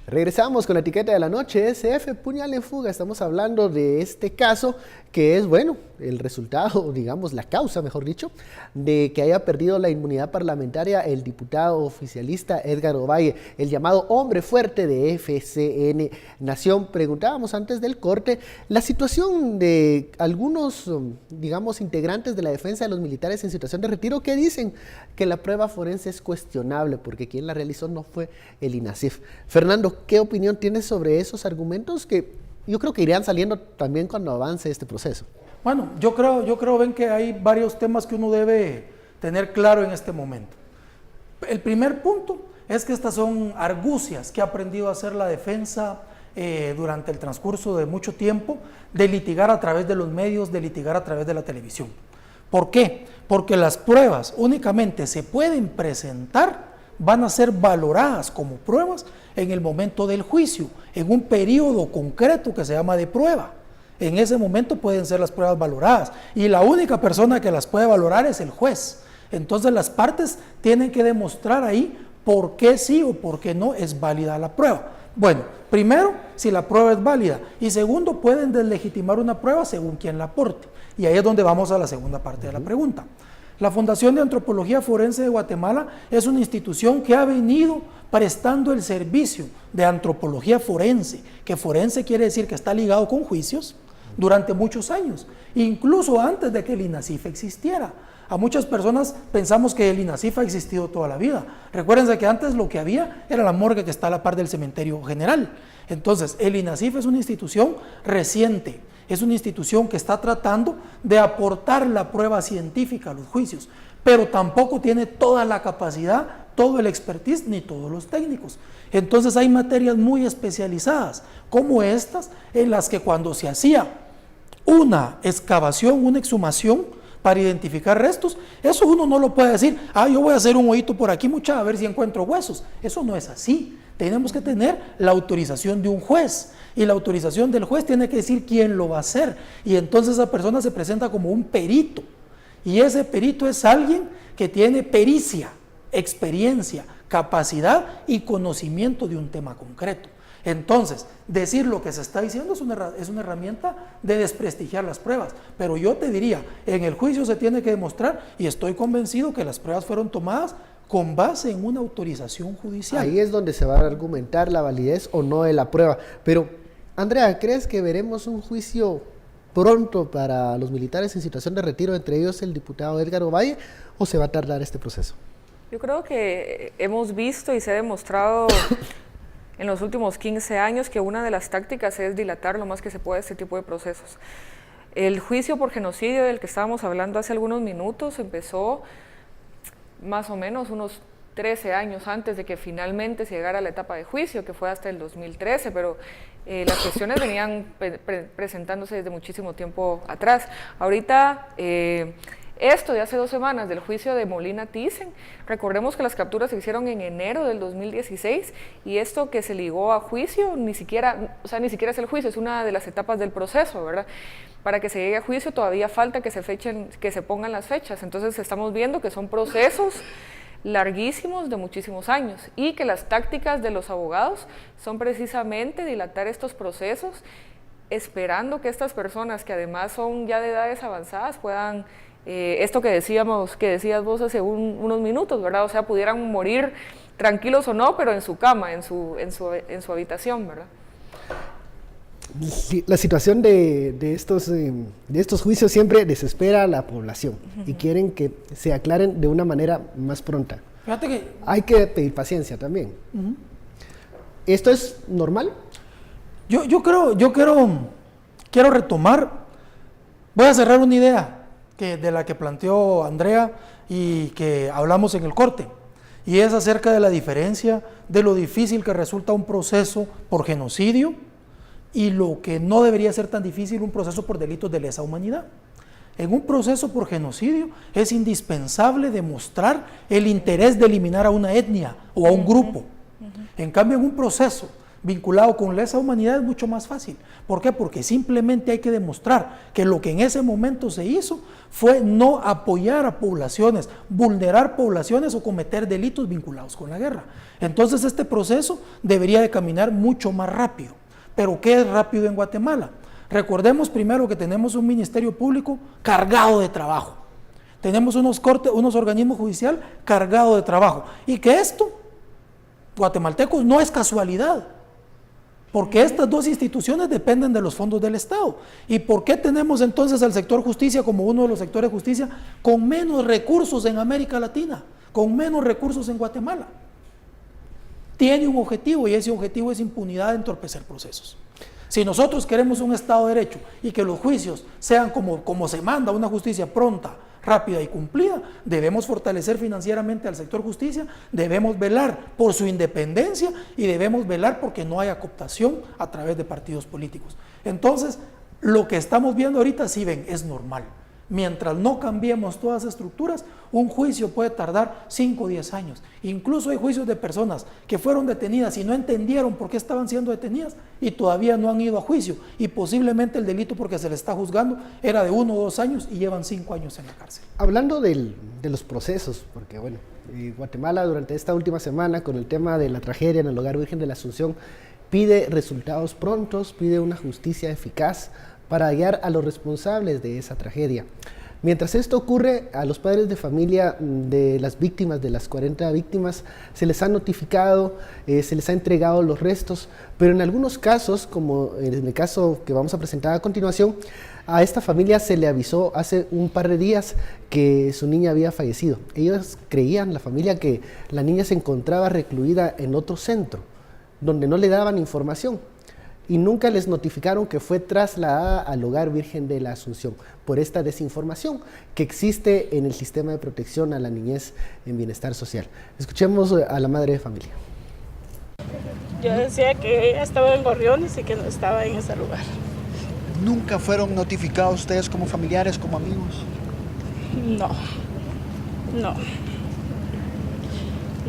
Regresamos con la etiqueta de la noche, SF, puñal en fuga. Estamos hablando de este caso que es, bueno, el resultado, digamos, la causa, mejor dicho, de que haya perdido la inmunidad parlamentaria el diputado oficialista Edgar Ovalle, el llamado hombre fuerte de FCN Nación. Preguntábamos antes del corte la situación de algunos, digamos, integrantes de la defensa de los militares en situación de retiro que dicen que la prueba forense es cuestionable porque quien la realizó no fue el INASIF. Fernando, ¿qué opinión tienes sobre esos argumentos que yo creo que irán saliendo también cuando avance este proceso? Bueno, yo creo, ven que hay varios temas que uno debe tener claro en este momento. El primer punto es que estas son argucias que ha aprendido a hacer la defensa durante el transcurso de mucho tiempo, de litigar a través de los medios, de litigar a través de la televisión. ¿Por qué? Porque las pruebas únicamente se pueden presentar, van a ser valoradas como pruebas en el momento del juicio, en un periodo concreto que se llama de prueba. En ese momento pueden ser las pruebas valoradas y la única persona que las puede valorar es el juez. Entonces las partes tienen que demostrar ahí por qué sí o por qué no es válida la prueba. Bueno, primero, si la prueba es válida, y segundo, pueden deslegitimar una prueba según quien la aporte. Y ahí es donde vamos a la segunda parte de la pregunta. La Fundación de Antropología Forense de Guatemala es una institución que ha venido prestando el servicio de antropología forense, que forense quiere decir que está ligado con juicios, durante muchos años, incluso antes de que el INASIF existiera. A muchas personas pensamos que el INASIF ha existido toda la vida. Recuérdense que antes lo que había era la morgue que está a la par del cementerio general. Entonces, el INASIF es una institución reciente, es una institución que está tratando de aportar la prueba científica a los juicios, pero tampoco tiene toda la capacidad, todo el expertise, ni todos los técnicos. Entonces hay materias muy especializadas, como estas, en las que cuando se hacía una excavación, una exhumación para identificar restos, eso uno no lo puede decir, yo voy a hacer un hoyito por aquí, mucha, a ver si encuentro huesos. Eso no es así. Tenemos que tener la autorización de un juez, y la autorización del juez tiene que decir quién lo va a hacer, y entonces esa persona se presenta como un perito, y ese perito es alguien que tiene pericia, experiencia, capacidad y conocimiento de un tema concreto. Entonces, decir lo que se está diciendo es una herramienta de desprestigiar las pruebas, pero yo te diría, en el juicio se tiene que demostrar, y estoy convencido que las pruebas fueron tomadas con base en una autorización judicial. Ahí es donde se va a argumentar la validez o no de la prueba. Pero, Andrea, ¿crees que veremos un juicio pronto para los militares en situación de retiro, entre ellos el diputado Edgar Ovalle, o se va a tardar este proceso? Yo creo que hemos visto y se ha demostrado en los últimos 15 años que una de las tácticas es dilatar lo más que se puede este tipo de procesos. El juicio por genocidio del que estábamos hablando hace algunos minutos empezó más o menos unos 13 años antes de que finalmente se llegara a la etapa de juicio, que fue hasta el 2013, pero las cuestiones venían presentándose desde muchísimo tiempo atrás. Ahorita, esto de hace 2 semanas del juicio de Molina Thyssen, recordemos que las capturas se hicieron en enero del 2016 y esto que se ligó a juicio ni siquiera es el juicio, es una de las etapas del proceso, ¿verdad? Para que se llegue a juicio todavía falta que se pongan las fechas, entonces estamos viendo que son procesos larguísimos de muchísimos años y que las tácticas de los abogados son precisamente dilatar estos procesos esperando que estas personas que además son ya de edades avanzadas puedan esto que decías vos hace unos minutos, ¿verdad? O sea, pudieran morir tranquilos o no, pero en su cama, en su habitación, ¿verdad? La situación de estos juicios siempre desespera a la población y quieren que se aclaren de una manera más pronta. Fíjate que hay que pedir paciencia también. ¿Esto es normal? Yo quiero retomar, voy a cerrar una idea de la que planteó Andrea y que hablamos en el corte, y es acerca de la diferencia de lo difícil que resulta un proceso por genocidio y lo que no debería ser tan difícil un proceso por delitos de lesa humanidad. En un proceso por genocidio es indispensable demostrar el interés de eliminar a una etnia o a un grupo. En cambio, en un proceso vinculado con lesa humanidad es mucho más fácil. ¿Por qué? Porque simplemente hay que demostrar que lo que en ese momento se hizo fue no apoyar a poblaciones, vulnerar poblaciones o cometer delitos vinculados con la guerra. Entonces este proceso debería de caminar mucho más rápido. ¿Pero qué es rápido en Guatemala? Recordemos primero que tenemos un ministerio público cargado de trabajo. Tenemos unos organismos judiciales cargados de trabajo. Y que esto, guatemaltecos, no es casualidad. Porque estas dos instituciones dependen de los fondos del Estado. ¿Y por qué tenemos entonces al sector justicia como uno de los sectores de justicia con menos recursos en América Latina, con menos recursos en Guatemala? Tiene un objetivo y ese objetivo es impunidad de entorpecer procesos. Si nosotros queremos un Estado de Derecho y que los juicios sean como se manda, una justicia pronta, rápida y cumplida, debemos fortalecer financieramente al sector justicia, debemos velar por su independencia y debemos velar porque no haya cooptación a través de partidos políticos. Entonces, lo que estamos viendo ahorita, si ven, es normal. Mientras no cambiemos todas las estructuras, un juicio puede tardar 5 o 10 años. Incluso hay juicios de personas que fueron detenidas y no entendieron por qué estaban siendo detenidas y todavía no han ido a juicio. Y posiblemente el delito porque se les está juzgando era de 1 o 2 años y llevan 5 años en la cárcel. Hablando de los procesos, porque bueno, Guatemala durante esta última semana con el tema de la tragedia en el Hogar Virgen de la Asunción pide resultados prontos, pide una justicia eficaz para hallar a los responsables de esa tragedia. Mientras esto ocurre, a los padres de familia de las víctimas, de las 40 víctimas, se les ha notificado, se les ha entregado los restos, pero en algunos casos, como en el caso que vamos a presentar a continuación, a esta familia se le avisó hace un par de días que su niña había fallecido. Ellos creían, la familia, que la niña se encontraba recluida en otro centro, donde no le daban información. Y nunca les notificaron que fue trasladada al Hogar Virgen de la Asunción por esta desinformación que existe en el sistema de protección a la niñez en bienestar social. Escuchemos a la madre de familia. Yo decía que ella estaba en Gorriones y que no estaba en ese lugar. ¿Nunca fueron notificados ustedes como familiares, como amigos? No.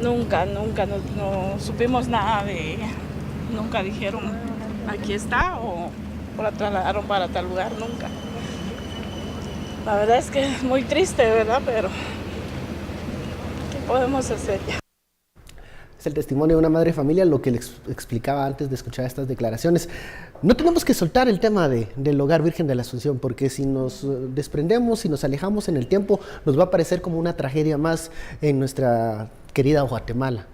Nunca no supimos nada de ella. Nunca dijeron aquí está o la trasladaron para tal lugar, nunca. La verdad es que es muy triste, ¿verdad? Pero ¿qué podemos hacer ya? Es el testimonio de una madre de familia, lo que les explicaba antes de escuchar estas declaraciones. No tenemos que soltar el tema del Hogar Virgen de la Asunción, porque si nos desprendemos, si nos alejamos en el tiempo, nos va a parecer como una tragedia más en nuestra querida Guatemala.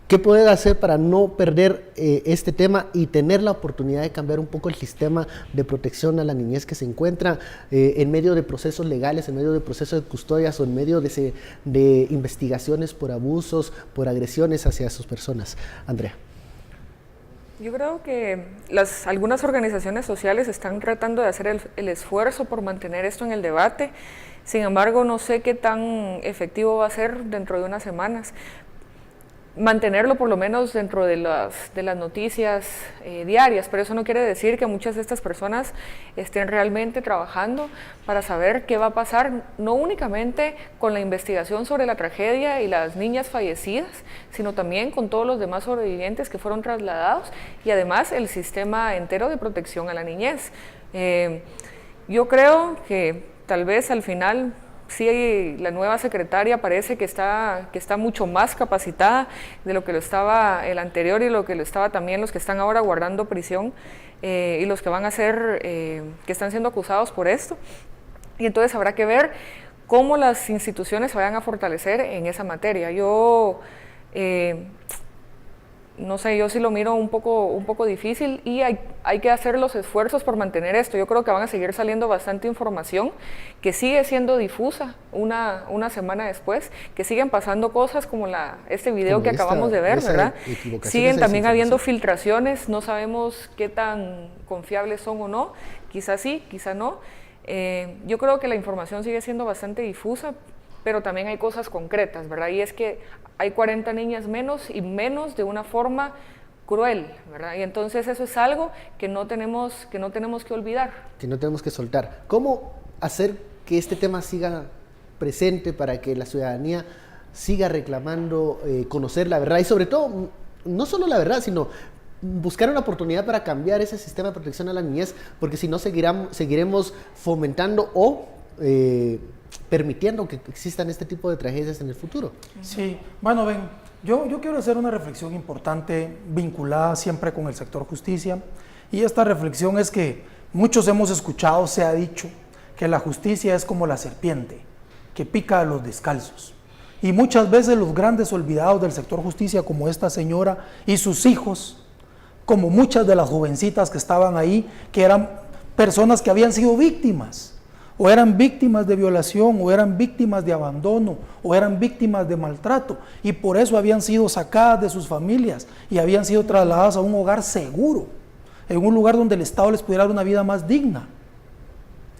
¿Qué puede hacer para no perder este tema y tener la oportunidad de cambiar un poco el sistema de protección a la niñez que se encuentra en medio de procesos legales, en medio de procesos de custodias o en medio de investigaciones por abusos, por agresiones hacia sus personas? Andrea. Yo creo que algunas organizaciones sociales están tratando de hacer el esfuerzo por mantener esto en el debate. Sin embargo, no sé qué tan efectivo va a ser dentro de unas semanas. Mantenerlo por lo menos dentro de las noticias diarias, pero eso no quiere decir que muchas de estas personas estén realmente trabajando para saber qué va a pasar, no únicamente con la investigación sobre la tragedia y las niñas fallecidas, sino también con todos los demás sobrevivientes que fueron trasladados y además el sistema entero de protección a la niñez. Yo creo que tal vez al final sí, la nueva secretaria parece que está mucho más capacitada de lo que lo estaba el anterior y lo que lo estaba también los que están ahora guardando prisión y los que van a ser, que están siendo acusados por esto. Y entonces habrá que ver cómo las instituciones se vayan a fortalecer en esa materia. Yo no sé, yo sí lo miro un poco difícil y hay que hacer los esfuerzos por mantener esto. Yo creo que van a seguir saliendo bastante información que sigue siendo difusa una semana después, que siguen pasando cosas como este video que acabamos de ver, ¿verdad? Siguen también habiendo filtraciones, no sabemos qué tan confiables son o no, quizás sí, quizás no. Yo creo que la información sigue siendo bastante difusa, pero también hay cosas concretas, ¿verdad? Y es que hay 40 niñas menos y menos de una forma cruel, ¿verdad? Y entonces eso es algo que no tenemos que olvidar. Que no tenemos que soltar. ¿Cómo hacer que este tema siga presente para que la ciudadanía siga reclamando conocer la verdad? Y sobre todo, no solo la verdad, sino buscar una oportunidad para cambiar ese sistema de protección a la niñez, porque si no seguiremos fomentando o permitiendo que existan este tipo de tragedias en el futuro. Sí, bueno, ven, yo quiero hacer una reflexión importante vinculada siempre con el sector justicia, y esta reflexión es que muchos hemos escuchado, se ha dicho, que la justicia es como la serpiente, que pica a los descalzos. Y muchas veces los grandes olvidados del sector justicia, como esta señora y sus hijos, como muchas de las jovencitas que estaban ahí, que eran personas que habían sido víctimas, o eran víctimas de violación, o eran víctimas de abandono, o eran víctimas de maltrato, y por eso habían sido sacadas de sus familias y habían sido trasladadas a un hogar seguro, en un lugar donde el Estado les pudiera dar una vida más digna.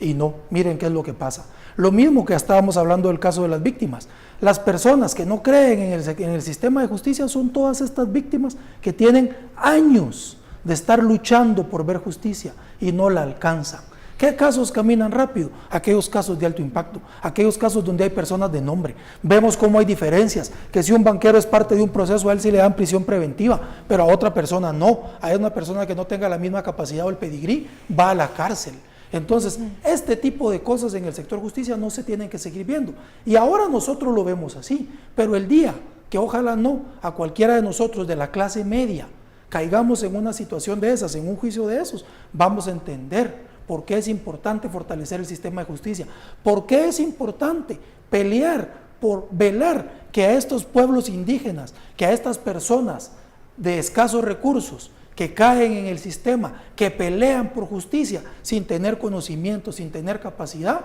Y no, miren qué es lo que pasa. Lo mismo que estábamos hablando del caso de las víctimas. Las personas que no creen en el sistema de justicia son todas estas víctimas que tienen años de estar luchando por ver justicia y no la alcanzan. ¿Qué casos caminan rápido? Aquellos casos de alto impacto, aquellos casos donde hay personas de nombre. Vemos cómo hay diferencias, que si un banquero es parte de un proceso, a él sí le dan prisión preventiva, pero a otra persona no. A una persona que no tenga la misma capacidad o el pedigrí va a la cárcel. Entonces, este tipo de cosas en el sector justicia no se tienen que seguir viendo. Y ahora nosotros lo vemos así, pero el día que ojalá no a cualquiera de nosotros de la clase media caigamos en una situación de esas, en un juicio de esos, vamos a entender por qué es importante fortalecer el sistema de justicia, por qué es importante pelear por velar que a estos pueblos indígenas, que a estas personas de escasos recursos, que caen en el sistema, que pelean por justicia sin tener conocimiento, sin tener capacidad,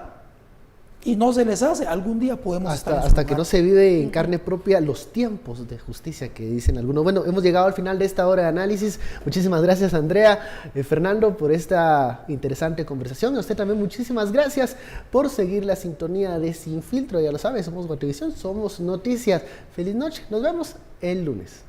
y no se les hace, algún día podemos estar hasta que no se vive en carne propia los tiempos de justicia que dicen algunos. Bueno, hemos llegado al final de esta hora de análisis. Muchísimas gracias, Andrea, Fernando, por esta interesante conversación. A usted también muchísimas gracias por seguir la sintonía de Sin Filtro. Ya lo sabe, somos Guatevisión, somos noticias. Feliz noche, nos vemos el lunes.